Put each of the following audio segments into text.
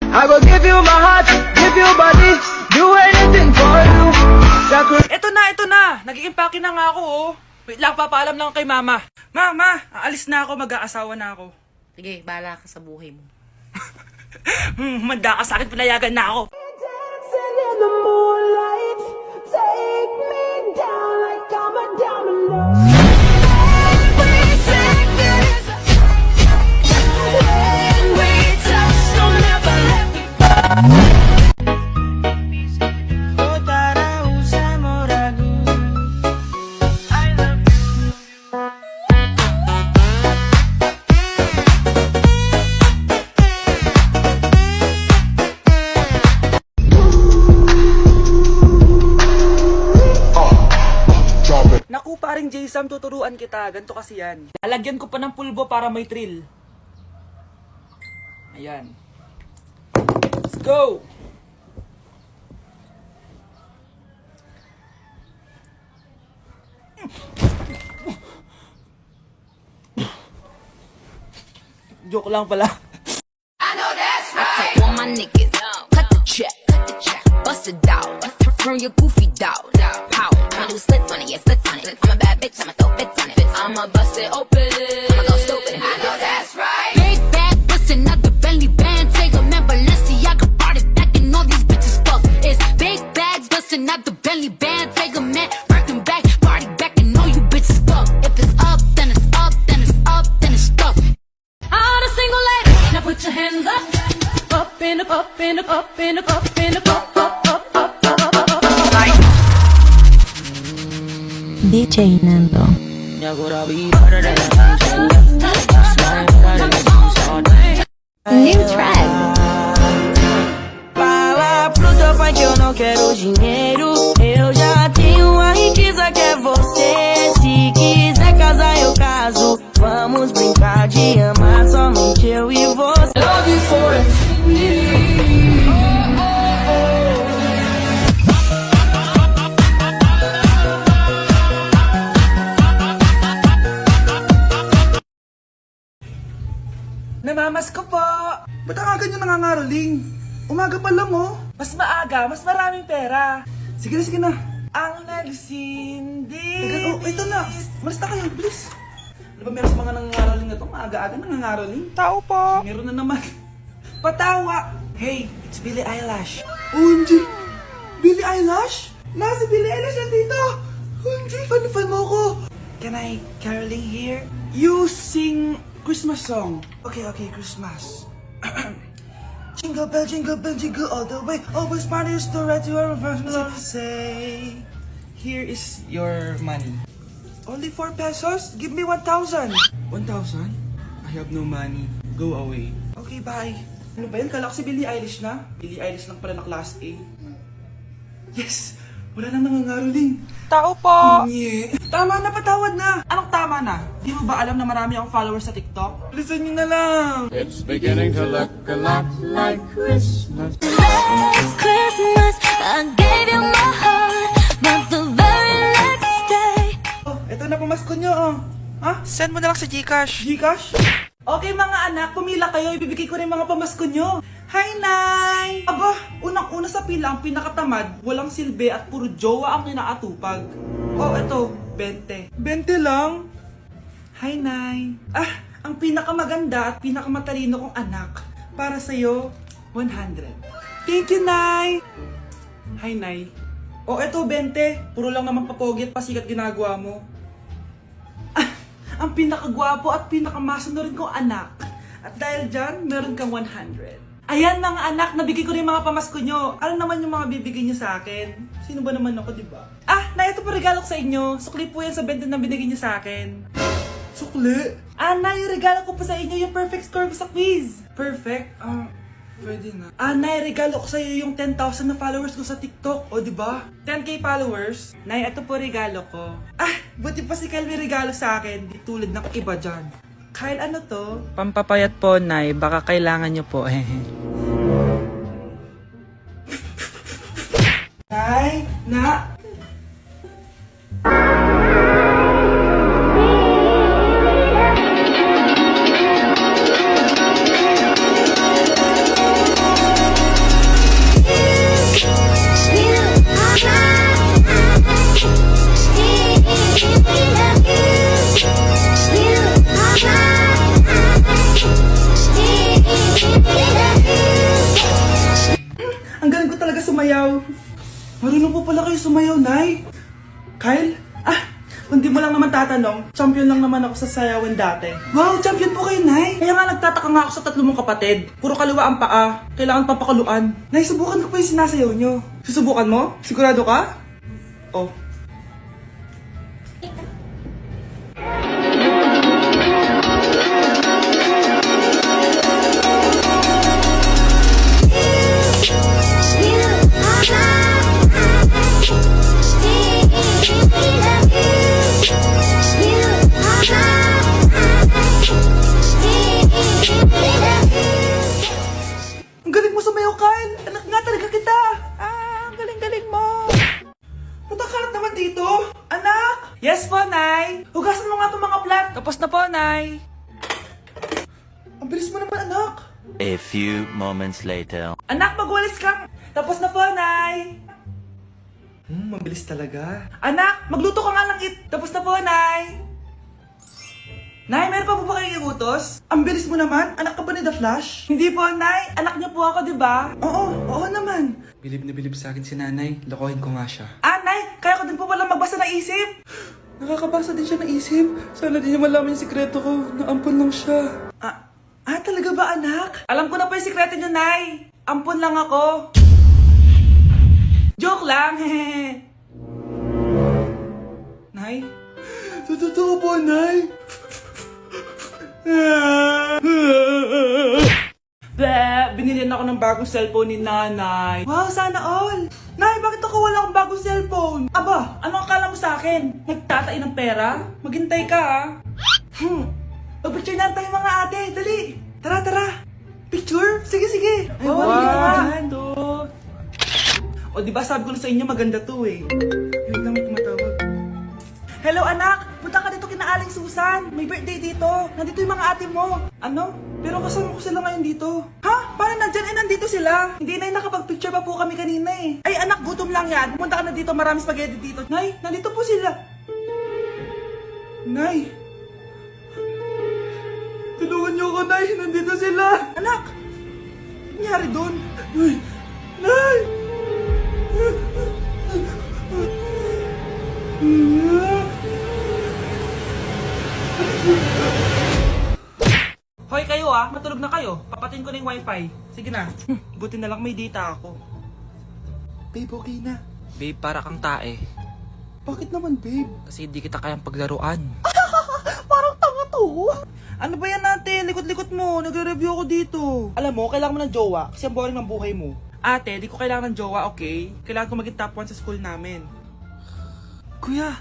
I will give you my heart, give you body, do anything for you. Ito na! Nag-i-impake na nga ako, oh. Wait lang, papaalam lang kay mama. Mama, aalis na ako, mag-aasawa na ako. Sige, bahala ka sa buhay mo. Manda ka sa akin, pinayagan na ako. Dancing in the moonlight, take me down like I'm a diamond. Every second is when we touch, don't ever let me go. Naku, paring J-Sam, tuturuan kita. Ganto kasi yan. Lalagyan ko pa ng pulbo para may thrill. Ayan. Let's go! Joke lang pala. All my niggas, cut the check, bust it down, turn your goofy down, pow, I'ma do splits on it, yeah, splits on it, I'm a bad bitch, I'ma throw fits on it, I'ma bust it open, I'ma go stupid, I know that's right. Big bag, bustin' out the belly band, take a man, Balenciaga brought it back, and all these bitches fuck, it's big bags, bustin' out the belly band, take a man, working back, party back, and all you bitches fuck, if it's up, then it's up, then it's up, then it's stuck. On a single leg, now put your hands up. Up in the up in the up in the up in the up up. DJ Nando. New track. Fala pro teu pai que eu não quero dinheiro. Eu já tenho a riqueza que é você. Se quiser casar, eu caso. Vamos brincar de amar somente eu e você. Love you for Namamas ko po! Ba't ang aga niyo nangangaroling? Umaga pa lang, oh. Mas maaga, mas maraming pera. Sige na, sige na. Ang nagsindi. Teka, oh, ito na. Malis na kayo, bilis. Ano ba meron sa mga nangangaroling na to? Maaga-aga nangangaroling. Tao po! Meron na naman. Patawa! Hey, it's Billie Eilish. OMG! Billie Eilish? Nasa Billie Eilish na dito! OMG, fan mo ko! Can I caroling here? You sing Christmas song. Okay, Christmas. Jingle bell, jingle all the way. Always parties to right to our love. Say, here is your money. Only 4 pesos? Give me 1,000. 1,000? I have no money. Go away. Okay, bye. Ano ba yun? Kala ko si Billie Eilish na. Billie Eilish lang pala na class A. Yes! Wala nang nangangaroling. Tao po! Yeah. Tama na, patawad na! Anong tama na? Di mo ba alam na marami akong followers sa TikTok? Listen nyo na lang. It's beginning to look a lot like Christmas. Last Christmas, I gave you my heart, but the very next day. Oh, eto na pamasko nyo, oh. Ha? Send mo na lang sa Gcash. Gcash? Okay mga anak, pumila kayo. Ibibigay ko rin mga pamasko nyo. Hi, Nay! Aba, unang-una sa pila ang pinakatamad, walang silbi at puro jowa ang kinakatupag. Oh, eto, 20. 20 lang? Hi, Nay! Ah, ang pinakamaganda at pinakamatalino kong anak, para sa'yo, 100. Thank you, Nay! Hi, Nay. Oh, eto, 20. Puro lang naman papogit, pasikat ginagawa mo. Ah, ang pinakagwapo at pinakamasunod kong anak. At dahil dyan, meron kang 100. Ayan mga anak, nabigay ko rin mga pamasko nyo. Ano naman yung mga bibigay nyo sa akin? Sino ba naman ako, diba? Ah, na ito po regalo ko sa inyo. Sukli po yan sa 20 na binigay nyo sa akin. Sukli? Ah, na, yung regalo ko po sa inyo, yung perfect score ko sa quiz. Perfect? Pwede na. Ah, Nay, regalo ko sa iyo yung 10,000 na followers ko sa TikTok. O, diba? 10k followers. Nay, ito po regalo ko. Ah, buti pa si Kyle may regalo sa akin. Di tulad ng iba dyan. Kyle, ano to? Pampapayat po, Nay. Baka kailangan nyo po. Nay, na... sumayaw. Marunong po pala kayo sumayaw, Nay. Kyle? Kung di mo lang naman tatanong, champion lang naman ako sa sayawan dati. Wow, champion po kayo, Nay. Kaya nga nagtataka nga ako sa tatlo mong kapatid. Puro kaliwa ang paa. Kailangan papakaluan. Nay, subukan ko pa yung sinasayaw nyo. Susubukan mo? Sigurado ka? Oh. Ang galing mo sumayaw, Kyle. Anak nga talaga kita. Ang galing-galing mo. Natakalat naman dito. Anak! Yes po, Nay. Hugasan mo nga itong mga plat. Tapos na po, Nay. Ang bilis mo naman, anak. A few moments later. Anak, magwalis kang. Tapos na po, Nay. Mabilis talaga. Anak, magluto ka nga ng Tapos na po, Nay. Nay, meron pa po ba kayong iutos? Ang bilis mo naman. Anak ka ba ni The Flash? Hindi po, Nay. Anak niyo po ako, di ba? Oo naman. Bilib na bilib sa akin si nanay. Lokohin ko nga siya. Nay, kaya ko din po pala magbasa ng isip. Nakakabasa din siya ng isip. Sana din niya malaman yung sikreto ko. Naampon lang siya. Talaga ba, anak? Alam ko na po yung sikreto niyo, Nay. Ampon lang ako. Joke lang, hehe. Nay? Totoo po, Nay. Binilihan ako ng bagong cellphone ni Nanay. Wow, sana all. Nay, bakit ako wala akong bagong cellphone? Aba, ano akala mo sa akin? Nagtatain ng pera? Maghintay ka, Pag-picture na tayo mga ate, dali. Tara. Picture? Sige. Ay, wow. O, diba sabi ko na sa inyo maganda to eh. Yun lang may tumatawag. Hello anak! Punta ka dito kina Aling Susan. May birthday dito. Nandito yung mga ate mo. Ano? Pero kasama ko sila ngayon dito. Ha? Paano nandyan? Nandito sila. Hindi na nakapag-picture pa po kami kanina eh. Ay anak, gutom lang yan. Pumunta ka na dito. Marami spaghetti dito. Nay, nandito po sila. Nay. Tulungan niyo ako, Nay. Nandito sila. Anak! Ano nangyari doon? Nay! Hoy kayo matulog na kayo. Papatin ko na yung wifi. Sige na. Buti na lang may data ako. Babe, okay na. Babe, para kang tae. Bakit naman, babe? Kasi hindi kita kayang paglaruan. Parang tanga to. Ano ba yan natin? Likot-likot mo. Nagre-review ako dito. Alam mo, kailangan mo ng jowa kasi ang boring ng buhay mo. Ate, di ko kailangan ng jowa, okay? Kailangan ko maging top 1 sa school namin. Kuya!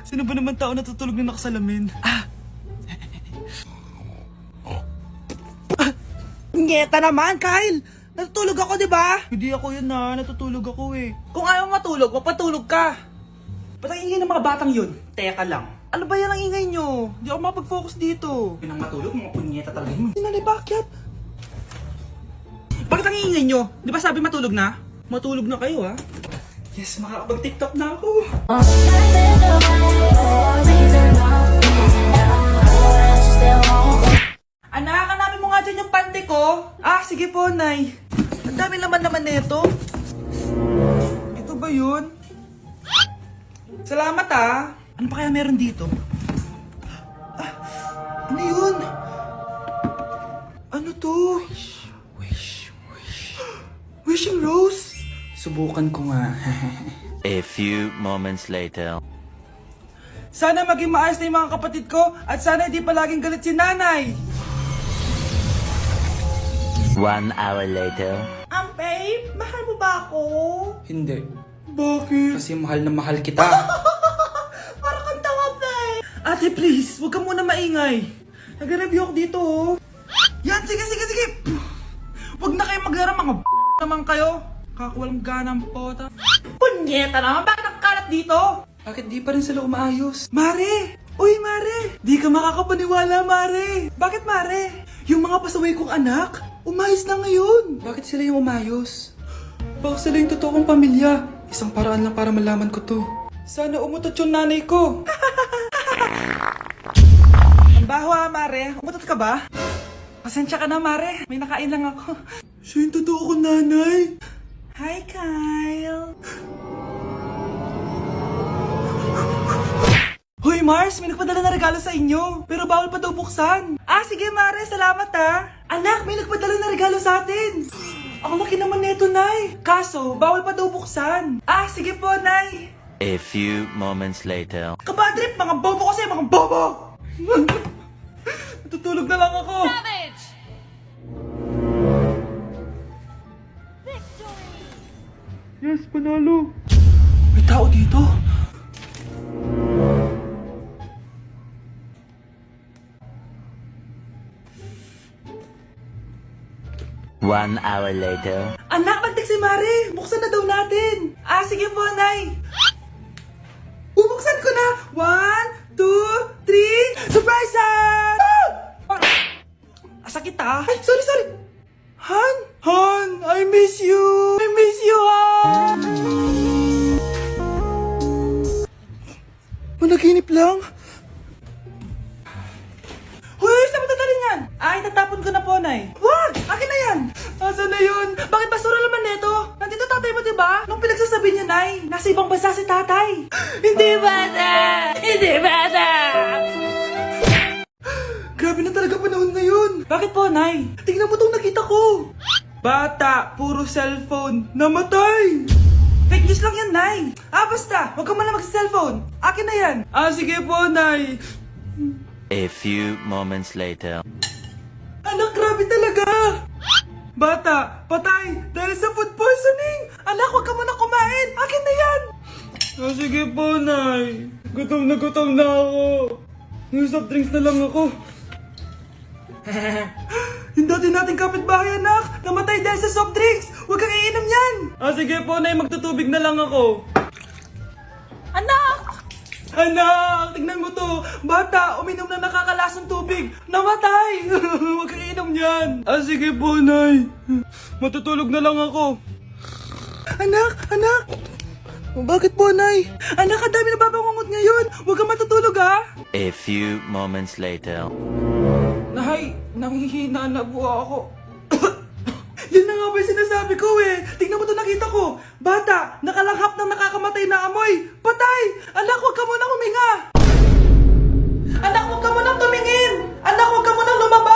Sino ba naman tao natutulog na nakasalamin? Ngeta naman, Kyle! Natutulog ako, di ba? Hindi ako yun natutulog ako eh. Kung ayaw matulog, magpatulog ka. Ba't ang ingay ng mga batang yun? Teka lang. Ano ba yan ang ingay nyo? Hindi ako mapag-focus dito. Yun ang matulog, mga punyeta talaga yun. Sinali, bakit? Bakit ang ingay nyo? Di ba sabi matulog na? Matulog na kayo Yes, makakapag-TikTok na ako. Anak, hanapin mo nga dyan yung pante ko. Sige po, Nay. Ang dami naman nito. Ito ba yun? Salamat Ano pa kaya meron dito? Ano yun? Ano to? Wishing rose? Subukan ko nga. A few moments later. Sana maging maayos na yung mga kapatid ko at sana hindi palaging galit si Nanay. 1 hour later. Babe, mahal mo ba ako? Hindi. Bakit? Kasi mahal na mahal kita. Parang kang tawa, babe. Ate, please, huwag ka muna maingay. Nag-review ako dito, Yan, sige. Huwag na kayo maglaro, mga naman kayo. Kakawalang ganang pota. Punyeta naman, bakit nakakalat dito? Bakit di pa rin sila umaayos? Mare! Uy, Mare! Di ka makakapaniwala, Mare! Bakit, Mare? Yung mga pasaway kong anak, umayos na ngayon. Bakit sila yung umayos? Baka sila yung totoo kong pamilya. Isang paraan lang para malaman ko to. Sana umutot yung nanay ko. Ang baho Mare. Umutot ka ba? Pasensya ka na, Mare. May nakain lang ako. Siya yung totoo ko, nanay. Hi, Kyle. Hoy, Mars, may nagpadala na regalo sa inyo. Pero bawal pa daw buksan. Ah, sige, Mare. Salamat, ha. Anak, may nagpadala na regalo sa atin. Ang laki naman neto, Nay. Kaso, bawal pa daw buksan. Ah, sige po, Nay. A few moments later. Kabadrip, mga bobo kasi, mga bobo! Natutulog na lang ako. Yes, panalo. May tao dito. One hour later. Anak, magtik si Mare. Buksan na daw natin. Ah, sige po, Nay. Bubuksan ko na. 1, 2, 3. Surprise! Sakit ah. Ay, sorry. Han? Han, I miss you. I miss you, Han. Managinip lang. Hoy, saan mo dadalhin yan? Ay, tatapon ko na po, Nay. Wag! Akin na yan! Asan na yun? Bakit basura naman neto? Nandito tatay mo, diba? Nung pinagsasabi niya, Nay, nasa ibang bansa si tatay. Hindi bata! Hindi bata! Grabe na talaga panahon ngayon. Bakit po, Nay? Tingnan mo tong nakita ko. Bata, puro cellphone, namatay! Fake news lang yan, Nay. Ah, basta, huwag ka man lang mag-cellphone. Akin na yan. Ah, sige po, Nay. A few moments later. Anak, grabe talaga! Bata, patay! Dahil sa food poisoning! Anak, huwag ka muna kumain! Akin na yan! Ah, sige po, Nay. Gutom na ako. Yung soft drinks na lang ako. Yung dati nating kapitbahay, anak! Namatay dahil sa soft drinks! Huwag kang iinom yan! Ah, sige po, Nay. Magtutubig na lang ako. Anak! Anak! Tignan mo to! Bata, uminom na nakakalasong tubig! Namatay! Huwag kang iinom yan! Ah, sige po, Nay. Matutulog na lang ako. Anak! Bakit po, Nay? Anak, ang dami na babangungot ngayon! Huwag kang matutulog, ha! A few moments later. Nay, nanghihina na po ako. Yun na nga ba yung sinasabi ko eh. Tingnan mo to nakita ko. Bata, nakalanghap ng nakakamatay na amoy. Patay! Anak, huwag ka munang huminga. Anak, huwag ka munang tumingin. Anak, huwag ka munang lumabas.